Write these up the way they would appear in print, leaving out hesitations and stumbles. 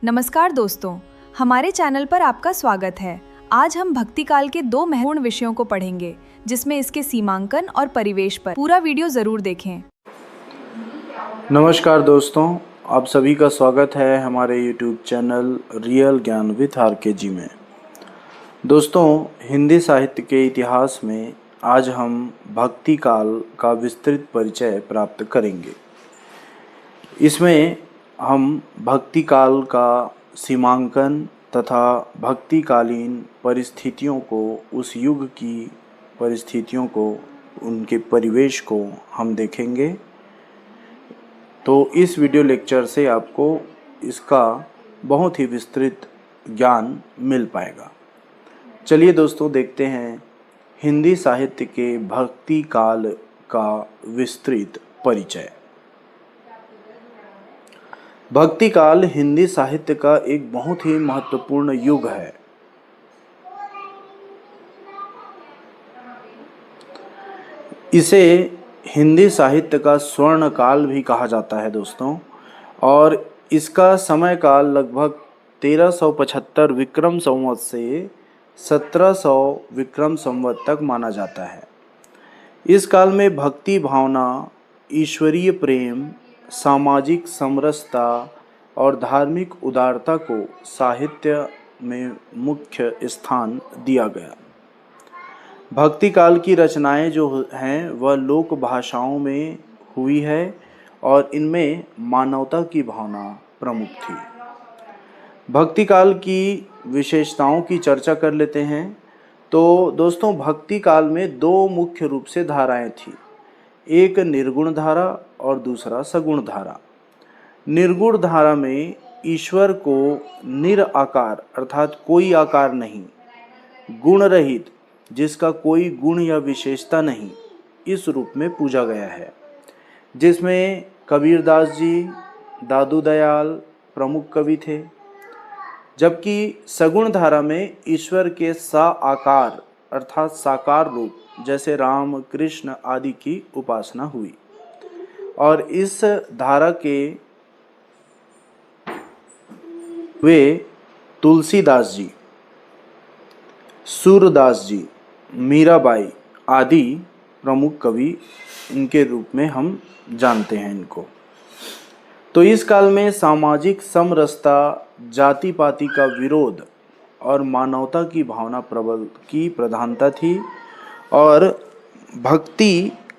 नमस्कार दोस्तों, हमारे चैनल पर आपका स्वागत है। आज हम भक्ति काल के दो महत्वपूर्ण विषयों को पढ़ेंगे, जिसमें इसके सीमांकन और परिवेश पर। पूरा वीडियो जरूर देखें। नमस्कार दोस्तों, आप सभी का स्वागत है हमारे YouTube चैनल रियल ज्ञान विद RKG में। दोस्तों, हिंदी साहित्य के इतिहास में आज हम भक्ति काल का विस्तृत परिचय प्राप्त करेंगे। इसमें हम भक्ति काल का सीमांकन तथा भक्तिकालीन परिस्थितियों को, उस युग की परिस्थितियों को, उनके परिवेश को हम देखेंगे। तो इस वीडियो लेक्चर से आपको इसका बहुत ही विस्तृत ज्ञान मिल पाएगा। चलिए दोस्तों, देखते हैं हिंदी साहित्य के भक्ति काल का विस्तृत परिचय। भक्ति काल हिंदी साहित्य का एक बहुत ही महत्वपूर्ण युग है। इसे हिंदी साहित्य का स्वर्ण काल भी कहा जाता है दोस्तों, और इसका समय काल लगभग 1375 विक्रम संवत से 1700 विक्रम संवत तक माना जाता है। इस काल में भक्ति भावना, ईश्वरीय प्रेम, सामाजिक समरसता और धार्मिक उदारता को साहित्य में मुख्य स्थान दिया गया। भक्ति काल की रचनाएं जो हैं वह लोक भाषाओं में हुई है और इनमें मानवता की भावना प्रमुख थी। भक्ति काल की विशेषताओं की चर्चा कर लेते हैं। तो दोस्तों, भक्ति काल में दो मुख्य रूप से धाराएं थी, एक निर्गुण धारा और दूसरा सगुण धारा। निर्गुण धारा में ईश्वर को निराकार अर्थात कोई आकार नहीं, गुण रहित जिसका कोई गुण या विशेषता नहीं, इस रूप में पूजा गया है, जिसमें कबीरदास जी, दादू दयाल प्रमुख कवि थे। जबकि सगुण धारा में ईश्वर के साकार अर्थात साकार रूप जैसे राम, कृष्ण आदि की उपासना हुई। और इस धारा के वे तुलसीदास जी, सूरदास जी, मीराबाई आदि प्रमुख कवि इनके रूप में हम जानते हैं इनको। तो इस काल में सामाजिक समरसता, जाति पाति का विरोध और मानवता की भावना प्रबल की प्रधानता थी। और भक्त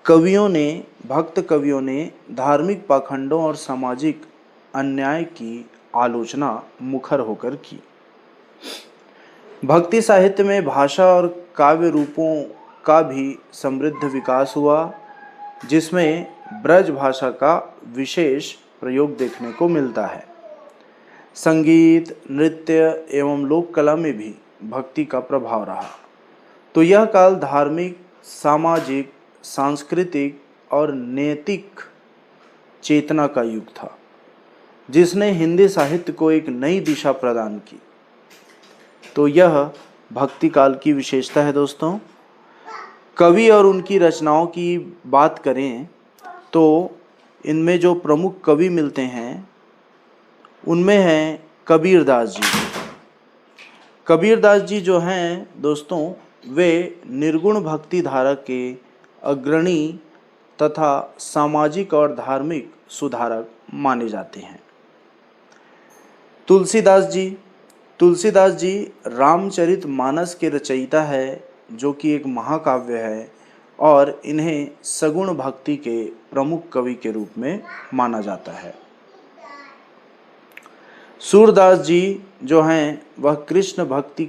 कवियों ने धार्मिक पाखंडों और सामाजिक अन्याय की आलोचना मुखर होकर की। भक्ति साहित्य में भाषा और काव्य रूपों का भी समृद्ध विकास हुआ, जिसमें ब्रज भाषा का विशेष प्रयोग देखने को मिलता है। संगीत, नृत्य एवं लोक कला में भी भक्ति का प्रभाव रहा। तो यह काल धार्मिक, सामाजिक, सांस्कृतिक और नैतिक चेतना का युग था, जिसने हिंदी साहित्य को एक नई दिशा प्रदान की। तो यह भक्ति काल की विशेषता है दोस्तों। कवि और उनकी रचनाओं की बात करें तो इनमें जो प्रमुख कवि मिलते हैं उनमें हैं कबीरदास जी। कबीरदास जी जो हैं दोस्तों, वे निर्गुण भक्ति धारा के अग्रणी तथा सामाजिक और धार्मिक सुधारक माने जाते हैं। तुलसीदास जी रामचरितमानस के रचयिता है, जो कि एक महाकाव्य है, और इन्हें सगुण भक्ति के प्रमुख कवि के रूप में माना जाता है। सूरदास जी जो हैं वह कृष्ण भक्ति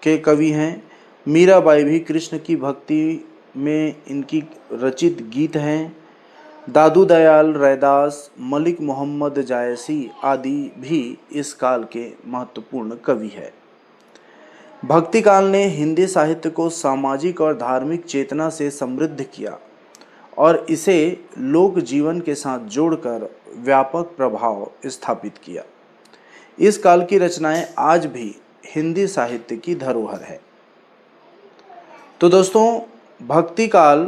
के कवि हैं। मीराबाई भी कृष्ण की भक्ति में इनकी रचित गीत हैं। दादू दयाल, रैदास, मलिक मोहम्मद जायसी आदि भी इस काल के महत्वपूर्ण कवि हैं। भक्ति काल ने हिंदी साहित्य को सामाजिक और धार्मिक चेतना से समृद्ध किया और इसे लोक जीवन के साथ जोड़कर व्यापक प्रभाव स्थापित किया। इस काल की रचनाएं आज भी हिंदी साहित्य की धरोहर है। तो दोस्तों, भक्ति काल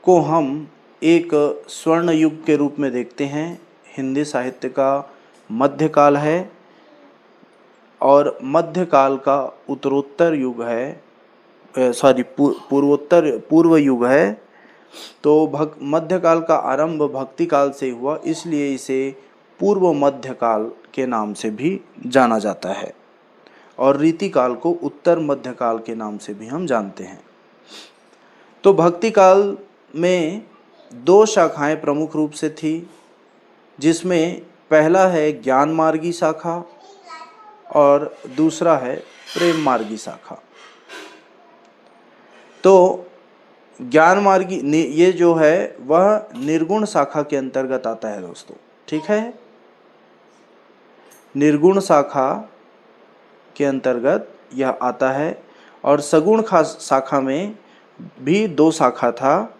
को हम एक स्वर्ण युग के रूप में देखते हैं। हिंदी साहित्य का मध्यकाल है और मध्यकाल का उत्तरोत्तर युग है, पूर्व युग है। तो मध्यकाल का आरंभ भक्ति काल से हुआ, इसलिए इसे पूर्व मध्यकाल के नाम से भी जाना जाता है और रीति काल को उत्तर मध्यकाल के नाम से भी हम जानते हैं। तो भक्ति काल में दो शाखाएं प्रमुख रूप से थी, जिसमें पहला है ज्ञान मार्गी शाखा और दूसरा है प्रेम मार्गी शाखा। तो ज्ञान मार्गी ये जो है वह निर्गुण शाखा के अंतर्गत आता है दोस्तों, ठीक है। निर्गुण शाखा के अंतर्गत यह आता है और सगुण शाखा में भी दो शाखा था,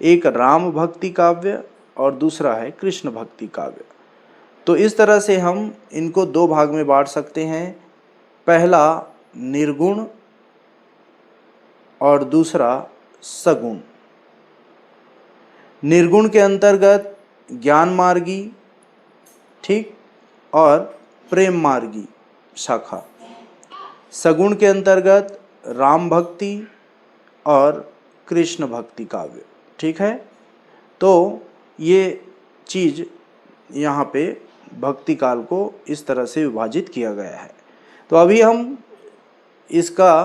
एक राम भक्ति काव्य और दूसरा है कृष्ण भक्ति काव्य। तो इस तरह से हम इनको दो भाग में बांट सकते हैं, पहला निर्गुण और दूसरा सगुण। निर्गुण के अंतर्गत ज्ञान मार्गी, ठीक, और प्रेम मार्गी शाखा। सगुण के अंतर्गत राम भक्ति और कृष्ण भक्ति काव्य, ठीक है। तो ये चीज़ यहाँ पे भक्ति काल को इस तरह से विभाजित किया गया है। तो अभी हम इसका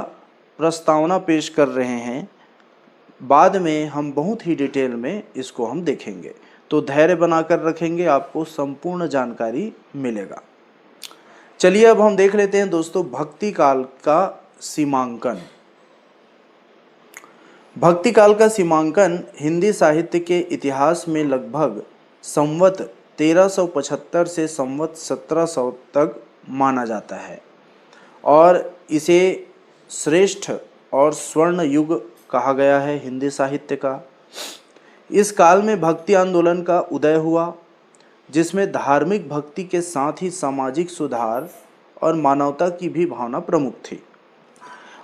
प्रस्तावना पेश कर रहे हैं, बाद में हम बहुत ही डिटेल में इसको हम देखेंगे। तो धैर्य बनाकर रखेंगे, आपको संपूर्ण जानकारी मिलेगा। चलिए अब हम देख लेते हैं दोस्तों भक्ति काल का सीमांकन। भक्ति काल का सीमांकन हिंदी साहित्य के इतिहास में लगभग संवत 1375 से संवत 1700 तक माना जाता है और इसे श्रेष्ठ और स्वर्ण युग कहा गया है हिंदी साहित्य का। इस काल में भक्ति आंदोलन का उदय हुआ, जिसमें धार्मिक भक्ति के साथ ही सामाजिक सुधार और मानवता की भी भावना प्रमुख थी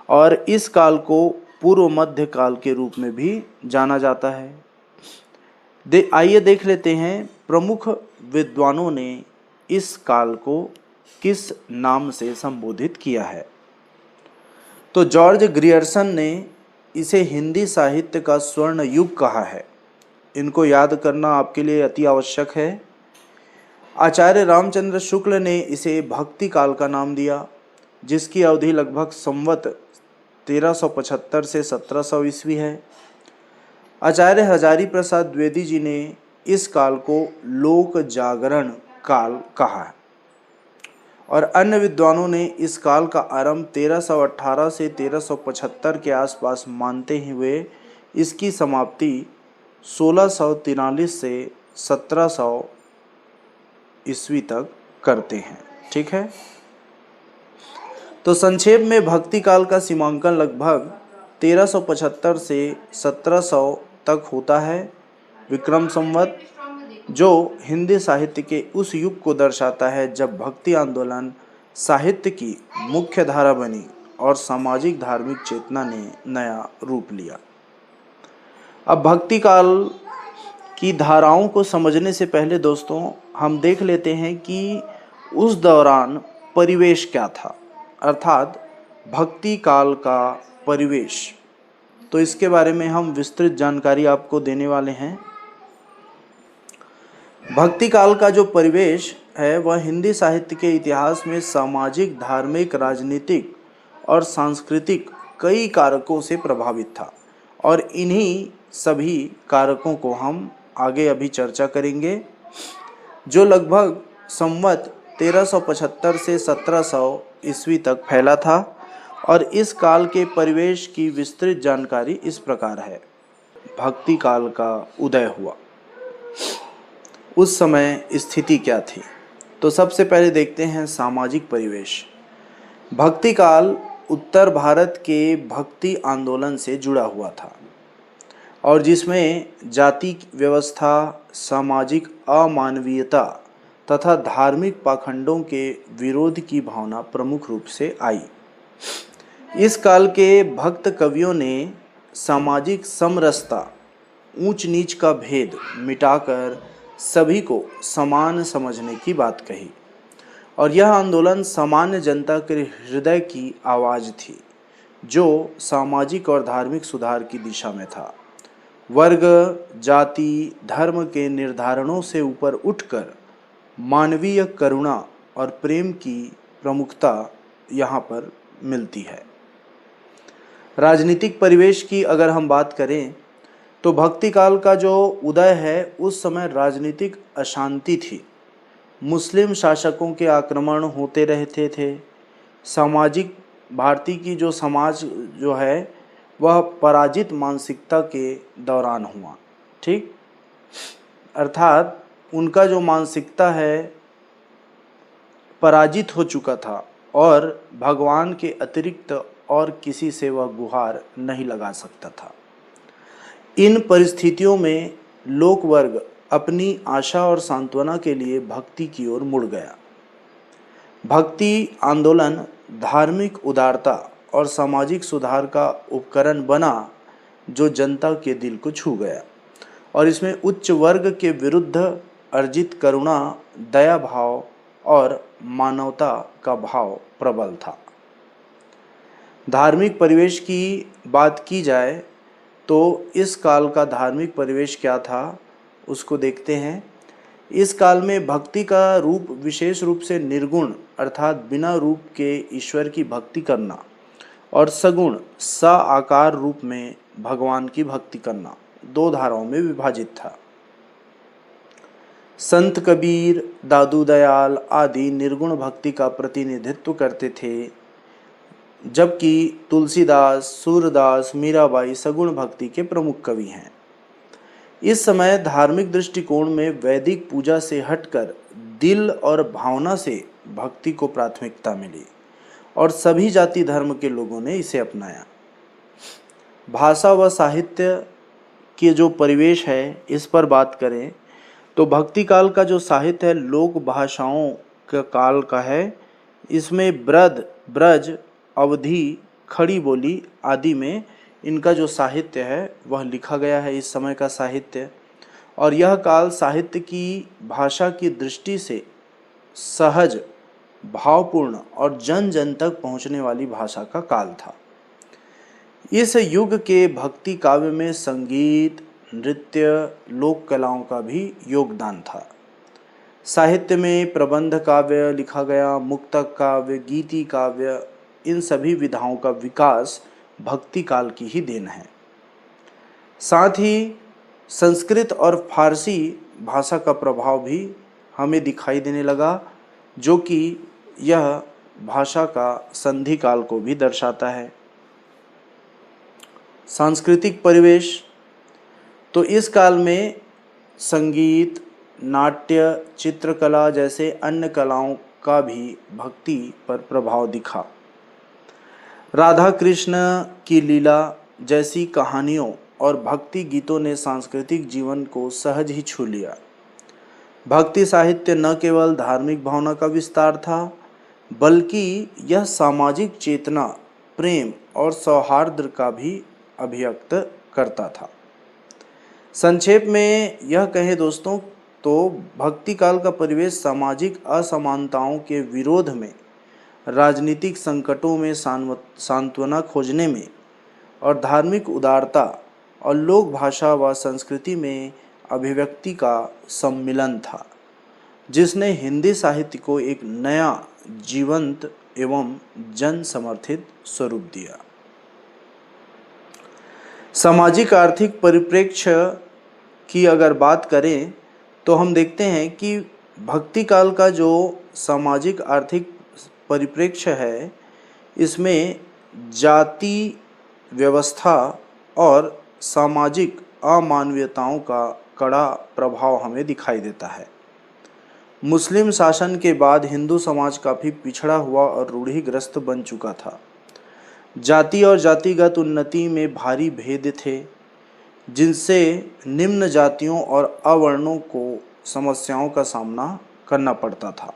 और इस काल को पूर्व मध्य काल के रूप में भी जाना जाता है। आइए देख लेते हैं प्रमुख विद्वानों ने इस काल को किस नाम से संबोधित किया है। तो जॉर्ज ग्रियर्सन ने इसे हिंदी साहित्य का स्वर्ण युग कहा है। इनको याद करना आपके लिए अति आवश्यक है। आचार्य रामचंद्र शुक्ल ने इसे भक्ति काल का नाम दिया, जिसकी अवधि लगभग संवत 1375 से 1700 ईस्वी है। आचार्य हजारी प्रसाद द्विवेदी जी ने इस काल को लोक जागरण काल कहा है और अन्य विद्वानों ने इस काल का आरंभ 1318 से 1375 के आसपास मानते हुए इसकी समाप्ति 1643 से 1700 ईस्वी तक करते हैं, ठीक है। तो संक्षेप में भक्ति काल का सीमांकन लगभग 1375 से 1700 तक होता है विक्रम संवत, जो हिंदी साहित्य के उस युग को दर्शाता है जब भक्ति आंदोलन साहित्य की मुख्य धारा बनी और सामाजिक धार्मिक चेतना ने नया रूप लिया। अब भक्ति काल की धाराओं को समझने से पहले दोस्तों हम देख लेते हैं कि उस दौरान परिवेश क्या था, अर्थात भक्ति काल का परिवेश। तो इसके बारे में हम विस्तृत जानकारी आपको देने वाले हैं। भक्ति काल का जो परिवेश है वह हिंदी साहित्य के इतिहास में सामाजिक, धार्मिक, राजनीतिक और सांस्कृतिक कई कारकों से प्रभावित था और इन्हीं सभी कारकों को हम आगे अभी चर्चा करेंगे, जो लगभग संवत 1375 से 1700 ईस्वी तक फैला था। और इस काल के परिवेश की विस्तृत जानकारी इस प्रकार है। भक्ति काल का उदय हुआ, उस समय स्थिति क्या थी? तो सबसे पहले देखते हैं सामाजिक परिवेश। भक्ति काल उत्तर भारत के भक्ति आंदोलन से जुड़ा हुआ था और जिसमें जाति व्यवस्था, सामाजिक अमानवीयता तथा धार्मिक पाखंडों के विरोध की भावना प्रमुख रूप से आई। इस काल के भक्त कवियों ने सामाजिक समरसता, ऊंच नीच का भेद मिटाकर सभी को समान समझने की बात कही और यह आंदोलन सामान्य जनता के हृदय की आवाज़ थी जो सामाजिक और धार्मिक सुधार की दिशा में था। वर्ग, जाति, धर्म के निर्धारणों से ऊपर उठकर मानवीय करुणा और प्रेम की प्रमुखता यहाँ पर मिलती है। राजनीतिक परिवेश की अगर हम बात करें तो भक्ति काल का जो उदय है उस समय राजनीतिक अशांति थी। मुस्लिम शासकों के आक्रमण होते रहते थे। सामाजिक भारतीय की जो समाज जो है वह पराजित मानसिकता के दौरान हुआ। ठीक, अर्थात उनका जो मानसिकता है पराजित हो चुका था और भगवान के अतिरिक्त और किसी से वह गुहार नहीं लगा सकता था। इन परिस्थितियों में लोक वर्ग अपनी आशा और सांत्वना के लिए भक्ति की ओर मुड़ गया। भक्ति आंदोलन धार्मिक उदारता और सामाजिक सुधार का उपकरण बना जो जनता के दिल को छू गया और इसमें उच्च वर्ग के विरुद्ध अर्जित करुणा, दया भाव और मानवता का भाव प्रबल था। धार्मिक परिवेश की बात की जाए तो इस काल का धार्मिक परिवेश क्या था उसको देखते हैं। इस काल में भक्ति का रूप विशेष रूप से निर्गुण अर्थात बिना रूप के ईश्वर की भक्ति करना और सगुण साकार रूप में भगवान की भक्ति करना दो धाराओं में विभाजित था। संत कबीर, दादू दयाल आदि निर्गुण भक्ति का प्रतिनिधित्व करते थे, जबकि तुलसीदास, सूरदास, मीराबाई सगुण भक्ति के प्रमुख कवि हैं। इस समय धार्मिक दृष्टिकोण में वैदिक पूजा से हटकर दिल और भावना से भक्ति को प्राथमिकता मिली और सभी जाति धर्म के लोगों ने इसे अपनाया। भाषा व साहित्य के जो परिवेश है इस पर बात करें तो भक्ति काल का जो साहित्य है लोक भाषाओं का काल का है। इसमें ब्रज, अवधी, खड़ी बोली आदि में इनका जो साहित्य है वह लिखा गया है इस समय का साहित्य। और यह काल साहित्य की भाषा की दृष्टि से सहज, भावपूर्ण और जन जन तक पहुँचने वाली भाषा का काल था। इस युग के भक्ति काव्य में संगीत, नृत्य, लोक कलाओं का भी योगदान था। साहित्य में प्रबंध काव्य लिखा गया, मुक्तक काव्य, गीति काव्य, इन सभी विधाओं का विकास भक्ति काल की ही देन है। साथ ही संस्कृत और फारसी भाषा का प्रभाव भी हमें दिखाई देने लगा जो कि यह भाषा का संधि काल को भी दर्शाता है। सांस्कृतिक परिवेश तो इस काल में संगीत, नाट्य, चित्रकला जैसे अन्य कलाओं का भी भक्ति पर प्रभाव दिखा। राधा कृष्ण की लीला जैसी कहानियों और भक्ति गीतों ने सांस्कृतिक जीवन को सहज ही छू लिया। भक्ति साहित्य न केवल धार्मिक भावना का विस्तार था बल्कि यह सामाजिक चेतना, प्रेम और सौहार्द का भी अभिव्यक्त करता था। संक्षेप में यह कहें दोस्तों तो भक्ति काल का परिवेश सामाजिक असमानताओं के विरोध में, राजनीतिक संकटों में सांत्वना खोजने में और धार्मिक उदारता और लोक भाषा व संस्कृति में अभिव्यक्ति का सम्मिलन था जिसने हिंदी साहित्य को एक नया, जीवंत एवं जन समर्थित स्वरूप दिया। सामाजिक आर्थिक परिप्रेक्ष्य की अगर बात करें तो हम देखते हैं कि भक्ति काल का जो सामाजिक आर्थिक परिप्रेक्ष्य है इसमें जाति व्यवस्था और सामाजिक अमानवीयताओं का कड़ा प्रभाव हमें दिखाई देता है। मुस्लिम शासन के बाद हिंदू समाज काफ़ी पिछड़ा हुआ और रूढ़िग्रस्त बन चुका था। जाति और जातिगत उन्नति में भारी भेद थे जिनसे निम्न जातियों और अवर्णों को समस्याओं का सामना करना पड़ता था।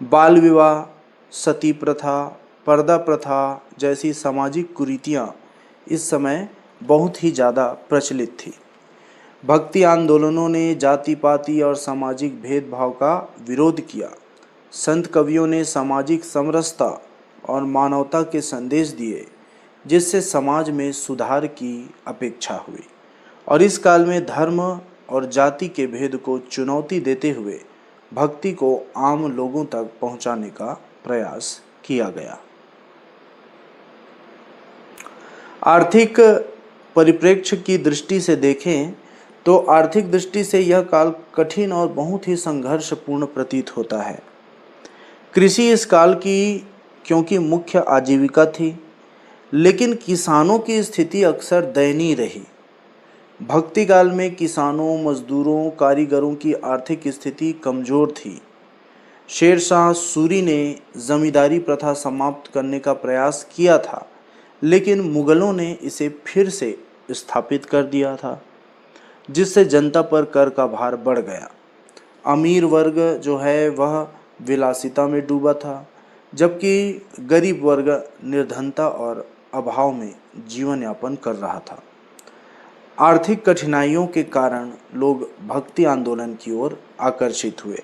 बाल विवाह, सती प्रथा, पर्दा प्रथा जैसी सामाजिक कुरीतियाँ इस समय बहुत ही ज़्यादा प्रचलित थी। भक्ति आंदोलनों ने जाति पाति और सामाजिक भेदभाव का विरोध किया। संत कवियों ने सामाजिक समरसता और मानवता के संदेश दिए, जिससे समाज में सुधार की अपेक्षा हुई। और इस काल में धर्म और जाति के भेद को चुनौती देते हुए भक्ति को आम लोगों तक पहुंचाने का प्रयास किया गया। आर्थिक परिप्रेक्ष्य की दृष्टि से देखें तो आर्थिक दृष्टि से यह काल कठिन और बहुत ही संघर्षपूर्ण प्रतीत होता है। कृषि इस काल की क्योंकि मुख्य आजीविका थी, लेकिन किसानों की स्थिति अक्सर दयनीय रही। भक्ति काल में किसानों, मजदूरों, कारीगरों की आर्थिक स्थिति कमजोर थी। शेरशाह सूरी ने जमींदारी प्रथा समाप्त करने का प्रयास किया था, लेकिन मुगलों ने इसे फिर से स्थापित कर दिया था, जिससे जनता पर कर का भार बढ़ गया। अमीर वर्ग जो है वह विलासिता में डूबा था, जबकि गरीब वर्ग निर्धनता और अभाव में जीवन यापन कर रहा था। आर्थिक कठिनाइयों के कारण लोग भक्ति आंदोलन की ओर आकर्षित हुए,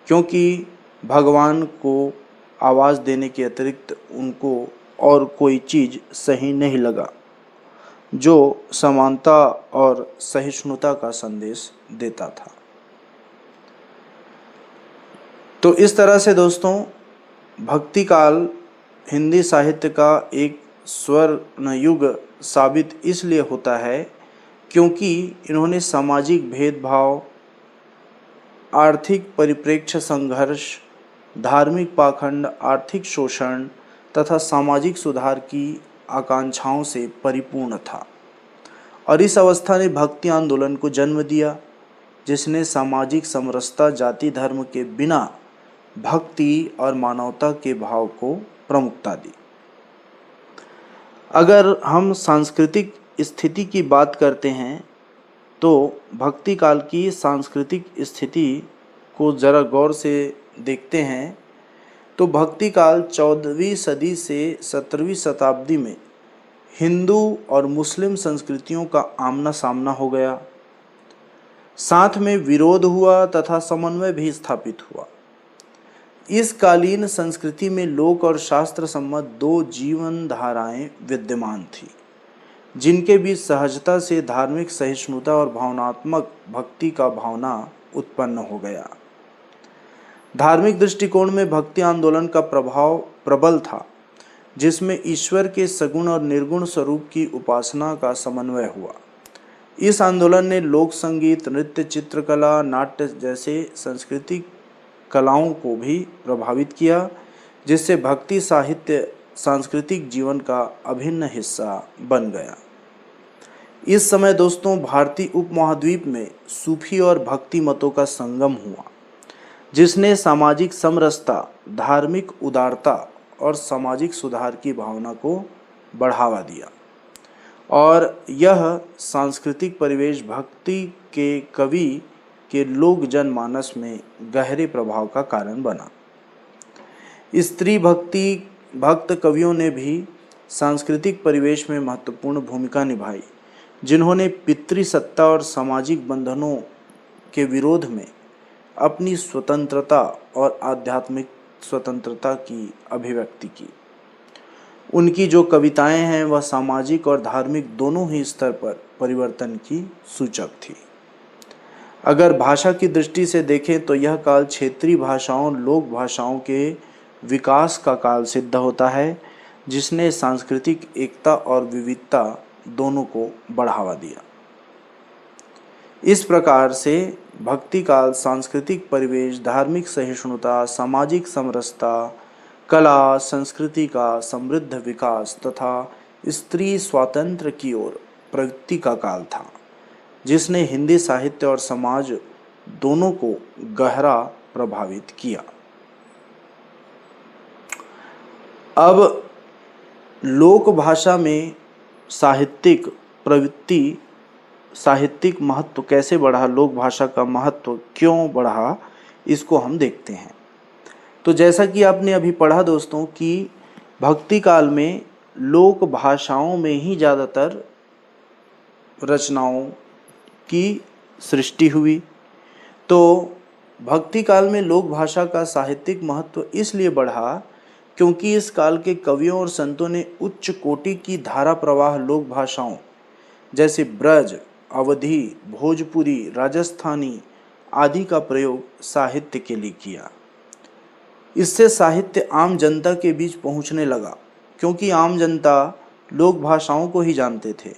क्योंकि भगवान को आवाज़ देने के अतिरिक्त उनको और कोई चीज़ सही नहीं लगा जो समानता और सहिष्णुता का संदेश देता था। तो इस तरह से दोस्तों भक्ति काल हिंदी साहित्य का एक स्वर्ण युग साबित इसलिए होता है क्योंकि इन्होंने सामाजिक भेदभाव, आर्थिक परिप्रेक्ष्य संघर्ष, धार्मिक पाखंड, आर्थिक शोषण तथा सामाजिक सुधार की आकांक्षाओं से परिपूर्ण था। और इस अवस्था ने भक्ति आंदोलन को जन्म दिया, जिसने सामाजिक समरसता, जाति धर्म के बिना भक्ति और मानवता के भाव को प्रमुखता दी। अगर हम सांस्कृतिक स्थिति की बात करते हैं तो भक्ति काल की सांस्कृतिक स्थिति को जरा गौर से देखते हैं तो भक्ति काल 14वीं सदी से 17वीं शताब्दी में हिंदू और मुस्लिम संस्कृतियों का आमना सामना हो गया। साथ में विरोध हुआ तथा समन्वय भी स्थापित हुआ। इस कालीन संस्कृति में लोक और शास्त्र सम्मत दो जीवन धाराएं विद्यमान थी, जिनके बीच सहजता से धार्मिक सहिष्णुता और भावनात्मक भक्ति का भावना उत्पन्न हो गया। धार्मिक दृष्टिकोण में भक्ति आंदोलन का प्रभाव प्रबल था, जिसमें ईश्वर के सगुण और निर्गुण स्वरूप की उपासना का समन्वय हुआ। इस आंदोलन ने लोक संगीत, नृत्य, चित्रकला, नाट्य जैसे सांस्कृतिक कलाओं को भी प्रभावित किया, जिससे भक्ति साहित्य सांस्कृतिक जीवन का अभिन्न हिस्सा बन गया। इस समय दोस्तों भारतीय उपमहाद्वीप में सूफी और भक्ति मतों का संगम हुआ, जिसने सामाजिक समरसता, धार्मिक उदारता और सामाजिक सुधार की भावना को बढ़ावा दिया। और यह सांस्कृतिक परिवेश भक्ति के कवि के लोक जनमानस में गहरे प्रभाव का कारण बना। स्त्री भक्त कवियों ने भी सांस्कृतिक परिवेश में महत्वपूर्ण भूमिका निभाई, जिन्होंने पितृसत्ता और सामाजिक बंधनों के विरोध में अपनी स्वतंत्रता और आध्यात्मिक स्वतंत्रता की अभिव्यक्ति की। उनकी जो कविताएं हैं वह सामाजिक और धार्मिक दोनों ही स्तर पर परिवर्तन की सूचक थी। अगर भाषा की दृष्टि से देखें तो यह काल क्षेत्रीय भाषाओं, लोक भाषाओं के विकास का काल सिद्ध होता है, जिसने सांस्कृतिक एकता और विविधता दोनों को बढ़ावा दिया। इस प्रकार से भक्ति काल सांस्कृतिक परिवेश, धार्मिक सहिष्णुता, सामाजिक समरसता, कला संस्कृति का समृद्ध विकास तथा स्त्री स्वातंत्र्य की ओर प्रगति का काल था, जिसने हिंदी साहित्य और समाज दोनों को गहरा प्रभावित किया। अब लोक भाषा में साहित्यिक प्रवृत्ति, साहित्यिक महत्व कैसे बढ़ा, लोक भाषा का महत्व क्यों बढ़ा, इसको हम देखते हैं। तो जैसा कि आपने अभी पढ़ा दोस्तों कि भक्ति काल में लोक भाषाओं में ही ज़्यादातर रचनाओं, की सृष्टि हुई। तो भक्ति काल में लोक भाषा का साहित्यिक महत्व इसलिए बढ़ा क्योंकि इस काल के कवियों और संतों ने उच्च कोटि की धारा प्रवाह लोक भाषाओं जैसे ब्रज, अवधी, भोजपुरी, राजस्थानी आदि का प्रयोग साहित्य के लिए किया। इससे साहित्य आम जनता के बीच पहुंचने लगा क्योंकि आम जनता लोक भाषाओं को ही जानते थे।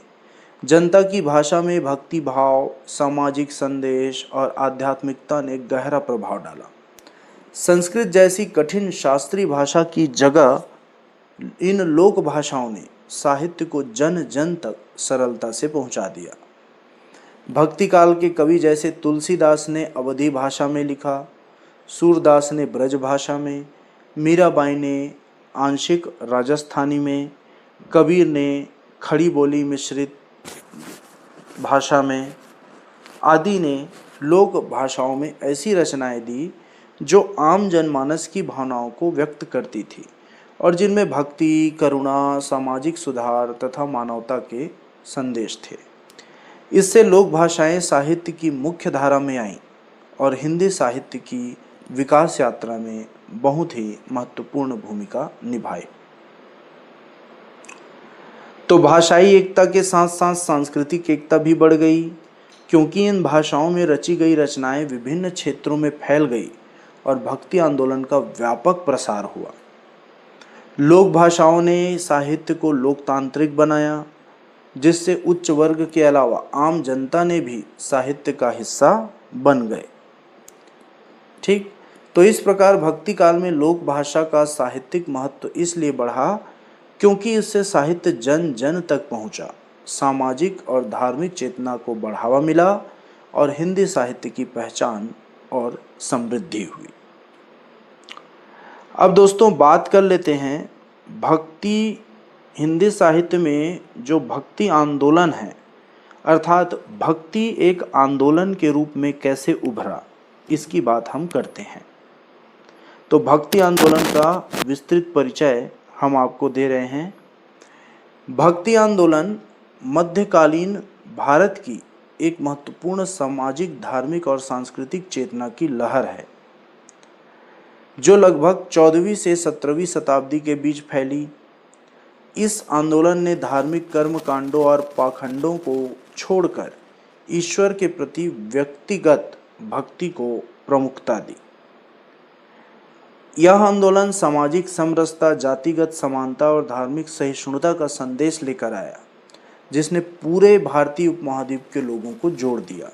जनता की भाषा में भक्ति भाव, सामाजिक संदेश और आध्यात्मिकता ने गहरा प्रभाव डाला। संस्कृत जैसी कठिन शास्त्रीय भाषा की जगह इन लोक भाषाओं ने साहित्य को जन जन तक सरलता से पहुंचा दिया। भक्ति काल के कवि जैसे तुलसीदास ने अवधी भाषा में लिखा, सूरदास ने ब्रज भाषा में, मीराबाई ने आंशिक राजस्थानी में, कबीर ने खड़ी बोली मिश्रित भाषा में, आदि ने लोक भाषाओं में ऐसी रचनाएं दी जो आम जनमानस की भावनाओं को व्यक्त करती थी और जिनमें भक्ति, करुणा, सामाजिक सुधार तथा मानवता के संदेश थे। इससे लोक भाषाएं साहित्य की मुख्य धारा में आईं और हिंदी साहित्य की विकास यात्रा में बहुत ही महत्वपूर्ण भूमिका निभाई। तो भाषाई एकता के साथ साथ सांस्कृतिक एकता भी बढ़ गई क्योंकि इन भाषाओं में रची गई रचनाएं विभिन्न क्षेत्रों में फैल गई और भक्ति आंदोलन का व्यापक प्रसार हुआ। लोक भाषाओं ने साहित्य को लोकतांत्रिक बनाया जिससे उच्च वर्ग के अलावा आम जनता ने भी साहित्य का हिस्सा बन गए। ठीक, तो इस प्रकार भक्ति काल में लोक भाषा का साहित्यिक महत्व इसलिए बढ़ा क्योंकि इससे साहित्य जन जन तक पहुंचा, सामाजिक और धार्मिक चेतना को बढ़ावा मिला और हिंदी साहित्य की पहचान और समृद्धि हुई। अब दोस्तों बात कर लेते हैं भक्ति हिंदी साहित्य में जो भक्ति आंदोलन है अर्थात भक्ति एक आंदोलन के रूप में कैसे उभरा, इसकी बात हम करते हैं। तो भक्ति आंदोलन का विस्तृत परिचय हम आपको दे रहे हैं। भक्ति आंदोलन मध्यकालीन भारत की एक महत्वपूर्ण सामाजिक, धार्मिक और सांस्कृतिक चेतना की लहर है जो लगभग 14वीं से 17वीं शताब्दी के बीच फैली। इस आंदोलन ने धार्मिक कर्म कांडों और पाखंडों को छोड़कर ईश्वर के प्रति व्यक्तिगत भक्ति को प्रमुखता दी। यह आंदोलन सामाजिक समरसता, जातिगत समानता और धार्मिक सहिष्णुता का संदेश लेकर आया जिसने पूरे भारतीय उपमहाद्वीप के लोगों को जोड़ दिया।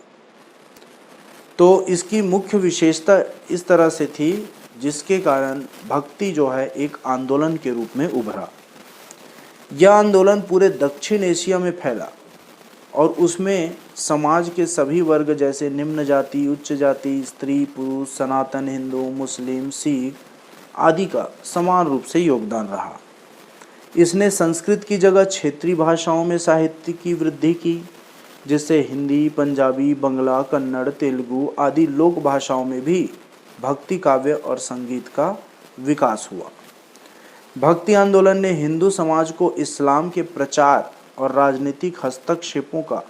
तो इसकी मुख्य विशेषता इस तरह से थी जिसके कारण भक्ति जो है एक आंदोलन के रूप में उभरा। यह आंदोलन पूरे दक्षिण एशिया में फैला और उसमें समाज के सभी वर्ग जैसे निम्न जाति, उच्च जाति, स्त्री, पुरुष, सनातन हिंदू, मुस्लिम, सिख आदि का समान रूप से योगदान रहा। इसने संस्कृत की जगह क्षेत्रीय भाषाओं में साहित्य की वृद्धि की जिससे हिंदी, पंजाबी, बंगला, कन्नड़, तेलुगु आदि लोक भाषाओं में भी भक्ति काव्य और संगीत का विकास हुआ। भक्ति आंदोलन ने हिंदू समाज को इस्लाम के प्रचार और राजनीतिक हस्तक्षेपों का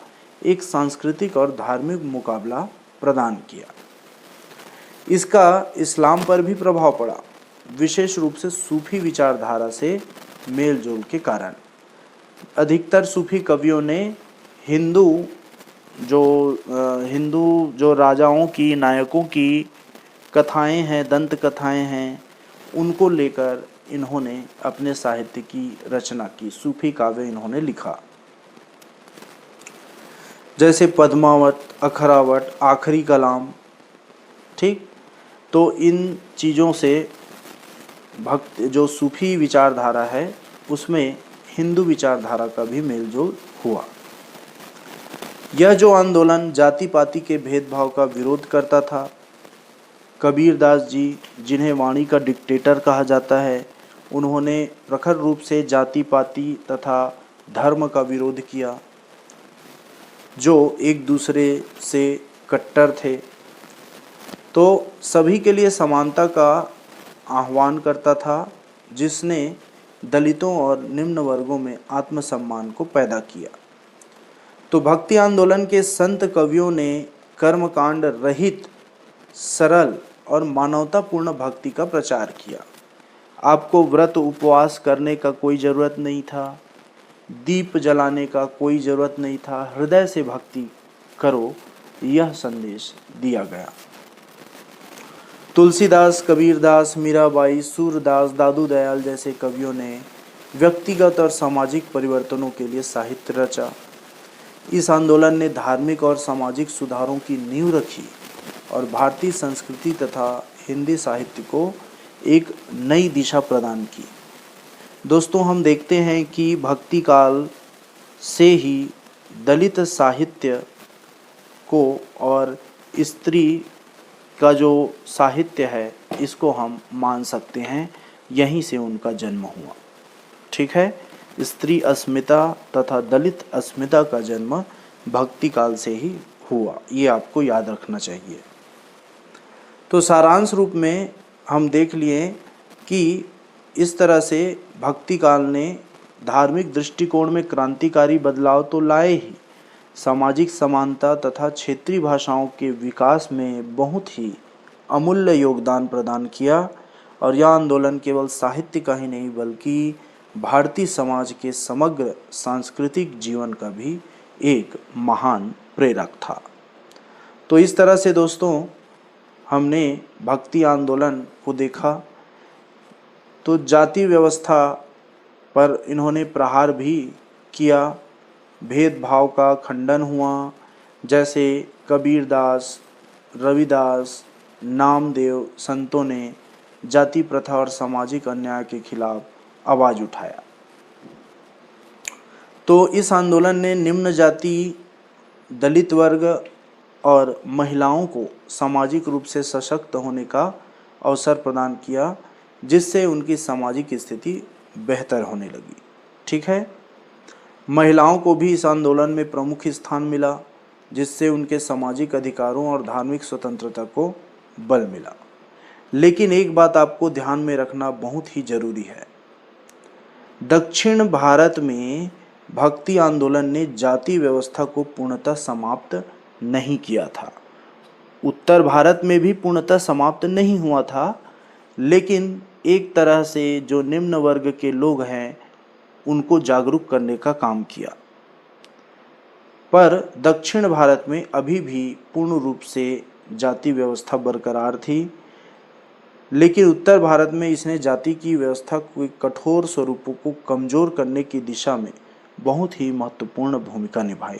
एक सांस्कृतिक और धार्मिक मुकाबला प्रदान किया। इसका इस्लाम पर भी प्रभाव पड़ा, विशेष रूप से सूफी विचारधारा से मेलजोल के कारण। अधिकतर सूफी कवियों ने हिंदू जो राजाओं की, नायकों की कथाएं हैं, दंत कथाएं हैं, उनको लेकर इन्होंने अपने साहित्य की रचना की, सूफी काव्य इन्होंने लिखा जैसे पद्मावत, अखरावत, आखिरी कलाम। ठीक, तो इन चीज़ों से भक्त जो सूफी विचारधारा है उसमें हिंदू विचारधारा का भी मेलजोल हुआ। यह जो आंदोलन जाति पाति के भेदभाव का विरोध करता था, कबीरदास जी जिन्हें वाणी का डिक्टेटर कहा जाता है, उन्होंने प्रखर रूप से जाति पाति तथा धर्म का विरोध किया जो एक दूसरे से कट्टर थे। तो सभी के लिए समानता का आह्वान करता था जिसने दलितों और निम्न वर्गों में आत्मसम्मान को पैदा किया। तो भक्ति आंदोलन के संत कवियों ने कर्मकांड रहित, सरल और मानवतापूर्ण भक्ति का प्रचार किया। आपको व्रत उपवास करने का कोई ज़रूरत नहीं था, दीप जलाने का कोई ज़रूरत नहीं था, हृदय से भक्ति करो, यह संदेश दिया गया। तुलसीदास, कबीरदास, मीराबाई, सूरदास, दादू दयाल जैसे कवियों ने व्यक्तिगत और सामाजिक परिवर्तनों के लिए साहित्य रचा। इस आंदोलन ने धार्मिक और सामाजिक सुधारों की नींव रखी और भारतीय संस्कृति तथा हिंदी साहित्य को एक नई दिशा प्रदान की। दोस्तों, हम देखते हैं कि भक्ति काल से ही दलित साहित्य को और स्त्री का जो साहित्य है इसको हम मान सकते हैं, यहीं से उनका जन्म हुआ। ठीक है, स्त्री अस्मिता तथा दलित अस्मिता का जन्म भक्ति काल से ही हुआ, ये आपको याद रखना चाहिए। तो सारांश रूप में हम देख लिए कि इस तरह से भक्ति काल ने धार्मिक दृष्टिकोण में क्रांतिकारी बदलाव तो लाए ही, सामाजिक समानता तथा क्षेत्रीय भाषाओं के विकास में बहुत ही अमूल्य योगदान प्रदान किया। और यह आंदोलन केवल साहित्य का ही नहीं बल्कि भारतीय समाज के समग्र सांस्कृतिक जीवन का भी एक महान प्रेरक था। तो इस तरह से दोस्तों हमने भक्ति आंदोलन को देखा। तो जाति व्यवस्था पर इन्होंने प्रहार भी किया, भेदभाव का खंडन हुआ, जैसे कबीरदास, रविदास, नामदेव संतों ने जाति प्रथा और सामाजिक अन्याय के खिलाफ आवाज़ उठाया। तो इस आंदोलन ने निम्न जाति, दलित वर्ग और महिलाओं को सामाजिक रूप से सशक्त होने का अवसर प्रदान किया, जिससे उनकी सामाजिक स्थिति बेहतर होने लगी। ठीक है, महिलाओं को भी इस आंदोलन में प्रमुख स्थान मिला, जिससे उनके सामाजिक अधिकारों और धार्मिक स्वतंत्रता को बल मिला। लेकिन एक बात आपको ध्यान में रखना बहुत ही जरूरी है, दक्षिण भारत में भक्ति आंदोलन ने जाति व्यवस्था को पूर्णतः समाप्त नहीं किया था। उत्तर भारत में भी पूर्णतः समाप्त नहीं हुआ था, लेकिन एक तरह से जो निम्न वर्ग के लोग हैं उनको जागरूक करने का काम किया। पर दक्षिण भारत में अभी भी पूर्ण रूप से जाति व्यवस्था बरकरार थी, लेकिन उत्तर भारत में इसने जाति की व्यवस्था के कठोर स्वरूपों को कमजोर करने की दिशा में बहुत ही महत्वपूर्ण भूमिका निभाई।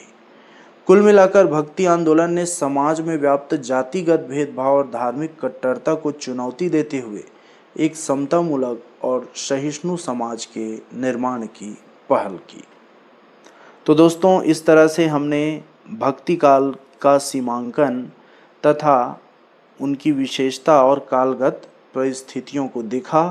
कुल मिलाकर भक्ति आंदोलन ने समाज में व्याप्त जातिगत भेदभाव और धार्मिक कट्टरता को चुनौती देते हुए एक समतामूलक और सहिष्णु समाज के निर्माण की पहल की। तो दोस्तों, इस तरह से हमने भक्ति काल का सीमांकन तथा उनकी विशेषता और कालगत परिस्थितियों को देखा।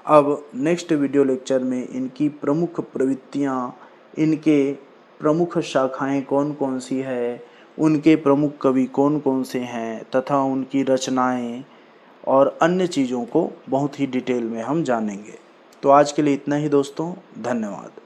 अब नेक्स्ट वीडियो लेक्चर में इनकी प्रमुख प्रवृत्तियाँ, इनके प्रमुख शाखाएं कौन कौन सी है, उनके प्रमुख कवि कौन कौन से हैं तथा उनकी रचनाएं और अन्य चीज़ों को बहुत ही डिटेल में हम जानेंगे। तो आज के लिए इतना ही दोस्तों, धन्यवाद।